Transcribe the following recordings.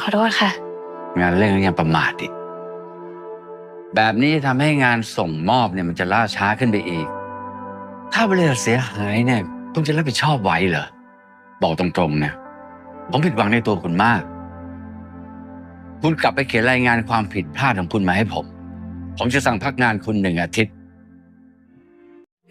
ขอโทษค่ะงานเร่งแล้วยังประมาทอีกแบบนี้ทำให้งานส่งมอบเนี่ยมันจะล่าช้าขึ้นไปอีกถ้าบริษัทเสียหายเนี่ยคุณจะรับผิดชอบไหวเหรอบอกตรงๆนะผมผิดหวังในตัวคุณมากคุณกลับไปเขียนรายงานความผิดพลาดของคุณมาให้ผมจะสั่งพักงานคุณ1 อาทิตย์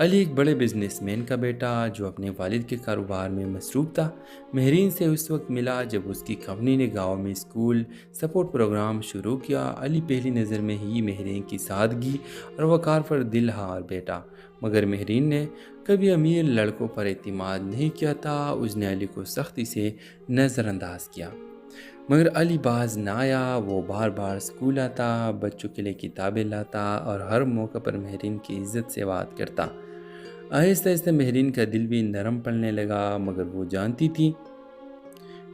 علی ایک بڑے business man کا بیٹا جو اپنے والد کے کاروبار میں مصروف تھا، مہرین سے اس وقت ملا جب اس کی کمپنی نے گاؤں میں اسکول سپورٹ پروگرام شروع کیا۔ علی پہلی نظر میں ہی مہرین کی سادگی اور وقار پر دل ہار بیٹھا، مگر مہرین نے کبھی امیر لڑکوں پر اعتماد نہیں کیا تھا۔ اس نے علی کو سختی سے نظر انداز کیا، مگر علی باز نہ آیا۔ وہ بار بار اسکول آتا، بچوں کے لیے کتابیں لاتا اور ہر موقع پر مہرین کی عزت سے بات کرتا۔ آہستہ آہستہ مہرین کا دل بھی نرم پڑنے لگا، مگر وہ جانتی تھی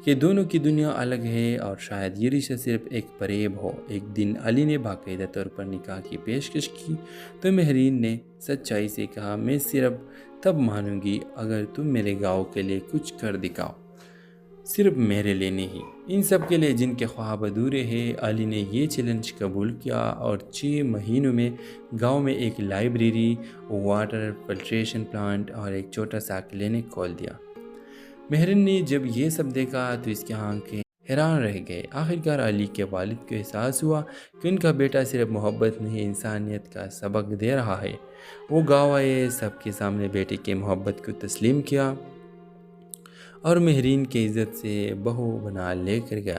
کہ دونوں کی دنیا الگ ہے اور شاید یہ رشتہ صرف ایک فریب ہو۔ ایک دن علی نے باقاعدہ طور پر نکاح کی پیشکش کی تو مہرین نے سچائی سے کہا، میں صرف تب مانوں گی اگر تم میرے گاؤں کے لیے کچھ کر دکھاؤ، صرف میرے لیے نہیں، ان سب کے لیے جن کے خواب ادھورے ہیں۔ علی نے یہ چیلنج قبول کیا اور 6 مہینوں میں گاؤں میں ایک لائبریری، واٹر فلٹریشن پلانٹ اور ایک چھوٹا سا کلینک کھول دیا۔ مہرین نے جب یہ سب دیکھا تو اس کی آنکھیں حیران رہ گئے۔ آخرکار علی کے والد کو احساس ہوا کہ ان کا بیٹا صرف محبت نہیں، انسانیت کا سبق دے رہا ہے۔ وہ گاؤں آئے، سب کے سامنے بیٹے کی محبت کو تسلیم کیا اور مہرین کی عزت سے بہو بنا لے کر گیا۔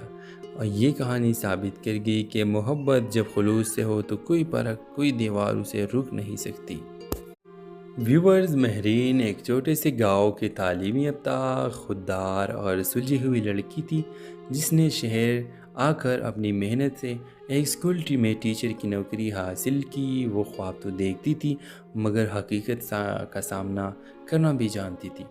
اور یہ کہانی ثابت کر گئی کہ محبت جب خلوص سے ہو تو کوئی فرق، کوئی دیوار اسے روک نہیں سکتی۔ ویورز، مہرین ایک چھوٹے سے گاؤں کے تعلیمی یافتہ، خوددار اور سلجھی ہوئی لڑکی تھی جس نے شہر آ کر اپنی محنت سے ایک اسکول میں ٹیچر کی نوکری حاصل کی۔ وہ خواب تو دیکھتی تھی مگر حقیقت کا سامنا کرنا بھی جانتی تھی۔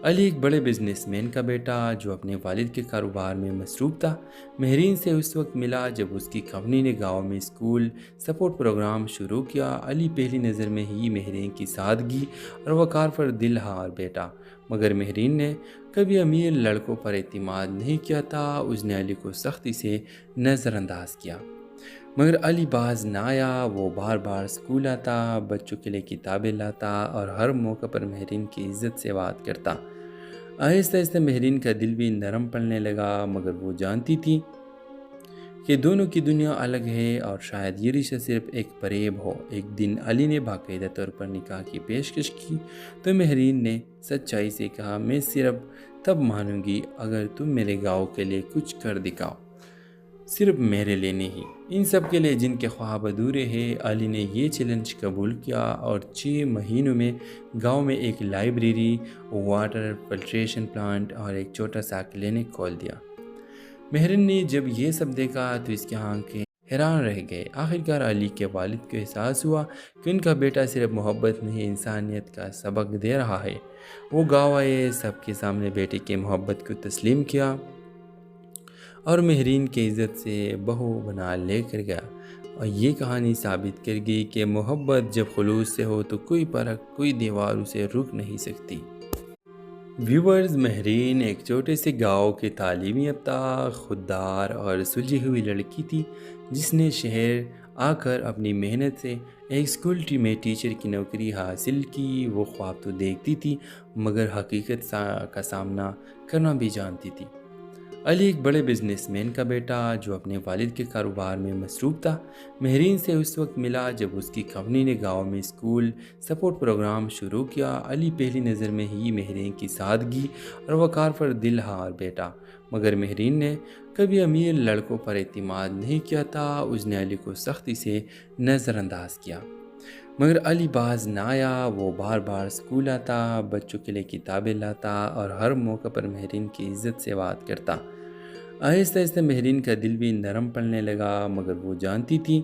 علی ایک بڑے بزنس مین کا بیٹا جو اپنے والد کے کاروبار میں مصروف تھا، مہرین سے اس وقت ملا جب اس کی کمپنی نے گاؤں میں اسکول سپورٹ پروگرام شروع کیا۔ علی پہلی نظر میں ہی مہرین کی سادگی اور وقار پر دل ہار بیٹھا، مگر مہرین نے کبھی امیر لڑکوں پر اعتماد نہیں کیا تھا۔ اس نے علی کو سختی سے نظر انداز کیا، مگر علی باز نہ آیا۔ وہ بار بار اسکول آتا، بچوں کے لیے کتابیں لاتا اور ہر موقع پر مہرین کی عزت سے بات کرتا۔ آہستہ آہستہ مہرین کا دل بھی نرم پڑنے لگا، مگر وہ جانتی تھی کہ دونوں کی دنیا الگ ہے اور شاید یہ رشتہ صرف ایک فریب ہو۔ ایک دن علی نے باقاعدہ طور پر نکاح کی پیشکش کی تو مہرین نے سچائی سے کہا، میں صرف تب مانوں گی اگر تم میرے گاؤں کے لیے کچھ کر دکھاؤ، صرف میرے لیے نہیں، ان سب کے لیے جن کے خواب ادھورے ہیں۔ علی نے یہ چیلنج قبول کیا اور 6 مہینوں میں گاؤں میں ایک لائبریری، واٹر فلٹریشن پلانٹ اور ایک چھوٹا سا کلینک کھول دیا۔ مہرین نے جب یہ سب دیکھا تو اس کی آنکھیں حیران رہ گئے۔ آخرکار علی کے والد کو احساس ہوا کہ ان کا بیٹا صرف محبت نہیں، انسانیت کا سبق دے رہا ہے۔ وہ گاؤں آئے، سب کے سامنے بیٹے کی محبت کو تسلیم کیا اور مہرین کی عزت سے بہو بنا لے کر گیا۔ اور یہ کہانی ثابت کر گئی کہ محبت جب خلوص سے ہو تو کوئی فرق، کوئی دیوار اسے روک نہیں سکتی۔ ویورز، مہرین ایک چھوٹے سے گاؤں کے تعلیمی یافتہ، خوددار اور سلجھی ہوئی لڑکی تھی جس نے شہر آ کر اپنی محنت سے ایک اسکول میں ٹیچر کی نوکری حاصل کی۔ وہ خواب تو دیکھتی تھی مگر حقیقت کا سامنا کرنا بھی جانتی تھی۔ علی ایک بڑے بزنس مین کا بیٹا جو اپنے والد کے کاروبار میں مصروف تھا، مہرین سے اس وقت ملا جب اس کی کمپنی نے گاؤں میں اسکول سپورٹ پروگرام شروع کیا۔ علی پہلی نظر میں ہی مہرین کی سادگی اور وقار پر دل ہار بیٹھا، مگر مہرین نے کبھی امیر لڑکوں پر اعتماد نہیں کیا تھا۔ اس نے علی کو سختی سے نظر انداز کیا، مگر علی باز نہ آیا۔ وہ بار بار اسکول آتا، بچوں کے لیے کتابیں لاتا اور ہر موقع پر مہرین کی عزت سے بات کرتا۔ آہستہ آہستہ مہرین کا دل بھی نرم پڑنے لگا، مگر وہ جانتی تھی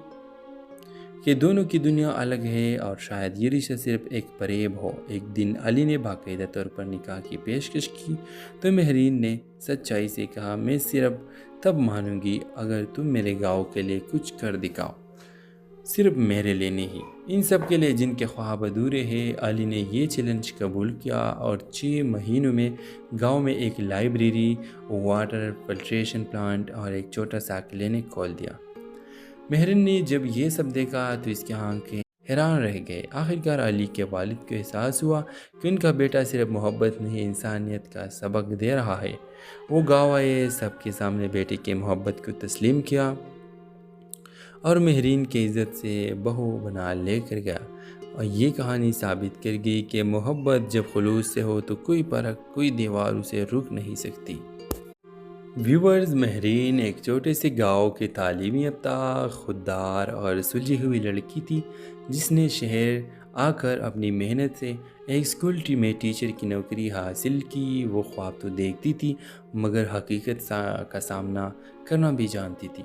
کہ دونوں کی دنیا الگ ہے اور شاید یہ رشتہ صرف ایک فریب ہو۔ ایک دن علی نے باقاعدہ طور پر نکاح کی پیشکش کی تو مہرین نے سچائی سے کہا، میں صرف تب مانوں گی اگر تم میرے گاؤں کے لیے کچھ کر دکھاؤ، صرف میرے لیے نہیں، ان سب کے لیے جن کے خواب ادھورے ہیں۔ علی نے یہ چیلنج قبول کیا اور 6 مہینوں میں گاؤں میں ایک لائبریری، واٹر فلٹریشن پلانٹ اور ایک چھوٹا سا کلینک کھول دیا۔ مہرین نے جب یہ سب دیکھا تو اس کی آنکھیں حیران رہ گئے۔ آخرکار علی کے والد کو احساس ہوا کہ ان کا بیٹا صرف محبت نہیں، انسانیت کا سبق دے رہا ہے۔ وہ گاؤں آئے، سب کے سامنے بیٹے کی محبت کو تسلیم کیا اور مہرین کی عزت سے بہو بنا لے کر گیا۔ اور یہ کہانی ثابت کر گئی کہ محبت جب خلوص سے ہو تو کوئی فرق، کوئی دیوار اسے رک نہیں سکتی۔ ویورز، مہرین ایک چھوٹے سے گاؤں کی تعلیمی یافتہ، خوددار اور سلجھی ہوئی لڑکی تھی جس نے شہر آ کر اپنی محنت سے ایک اسکول میں ٹیچر کی نوکری حاصل کی۔ وہ خواب تو دیکھتی تھی مگر حقیقت کا سامنا کرنا بھی جانتی تھی۔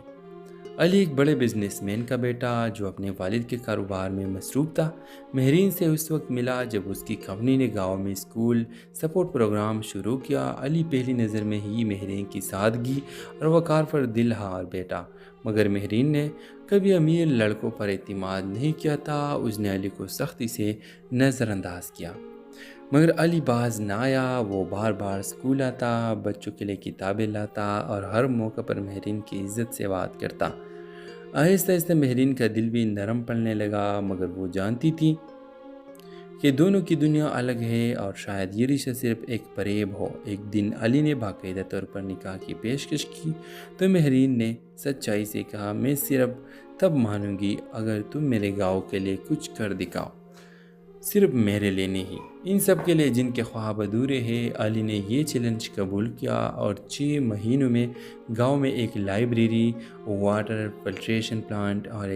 علی ایک بڑے بزنس مین کا بیٹا جو اپنے والد کے کاروبار میں مصروف تھا، مہرین سے اس وقت ملا جب اس کی کمپنی نے گاؤں میں اسکول سپورٹ پروگرام شروع کیا۔ علی پہلی نظر میں ہی مہرین کی سادگی اور وقار پر دل ہار بیٹھا، مگر مہرین نے کبھی امیر لڑکوں پر اعتماد نہیں کیا تھا۔ اس نے علی کو سختی سے نظر انداز کیا، مگر علی باز نہ آیا۔ وہ بار بار اسکول آتا، بچوں کے لیے کتابیں لاتا اور ہر موقع پر مہرین کی عزت سے بات کرتا۔ آہستہ آہستہ مہرین کا دل بھی نرم پڑنے لگا، مگر وہ جانتی تھی کہ دونوں کی دنیا الگ ہے اور شاید یہ رشتہ صرف ایک فریب ہو۔ ایک دن علی نے باقاعدہ طور پر نکاح کی پیشکش کی تو مہرین نے سچائی سے کہا، میں صرف تب مانوں گی اگر تم میرے گاؤں کے لیے کچھ کر دکھاؤ، صرف میرے لیے نہیں، ان سب کے لیے جن کے خواب ادھورے ہیں۔ علی نے یہ چیلنج قبول کیا اور 6 مہینوں میں گاؤں میں ایک لائبریری، واٹر فلٹریشن پلانٹ اور ایک